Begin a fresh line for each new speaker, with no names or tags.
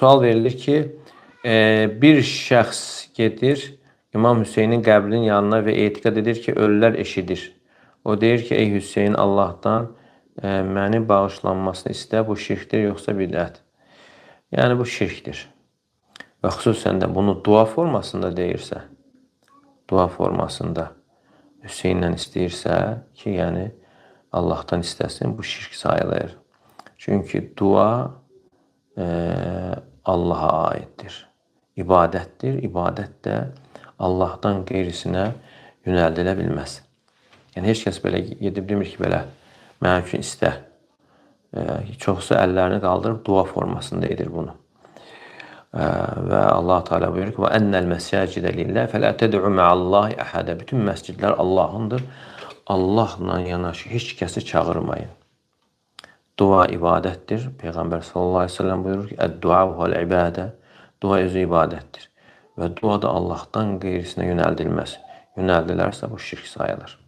sual verilir ki, bir şəxs gedir İmam Hüseynin qəbrinin yanına və etiqad edir ki, ölülər eşidir. O deyir ki, ey Hüseyin, Allahdan məni bağışlanmasını istə, bu şirkdir yoxsa bidət? Yəni, bu şirkdir. Və xüsusən də bunu dua formasında deyirsə, dua formasında Hüseyinlə istəyirsə ki, yəni Allahdan istəsin, bu şirk sayılır. Çünki dua Allaha aiddir. İbadətdir. İbadət də Allahdan qeyrisinə yönəldilə bilməz. Yəni, heç kəs belə gedib demir ki, belə mənim üçün istə. Çoxsu əllərini qaldırıb dua formasında edir bunu. Və Allah Teala buyurur ki, وَأَنَّ الْمَسَاجِدَ لِلَّهِ فَلَا تَدْعُ مَعَ اللّٰهِ أَحَدًا. Bütün məscidlər Allahındır. Allahla yanaşı heç kəsi çağırmayın. Dua ibadətdir. Peyğəmbər sallallahu aleyhi ve sellem buyurur ki, Əd-dua huvel-ibadə. Dua özü ibadətdir. Və dua da Allahdan qeyrisinə yönəldilməz. Yönəldilərsə bu şirk sayılır.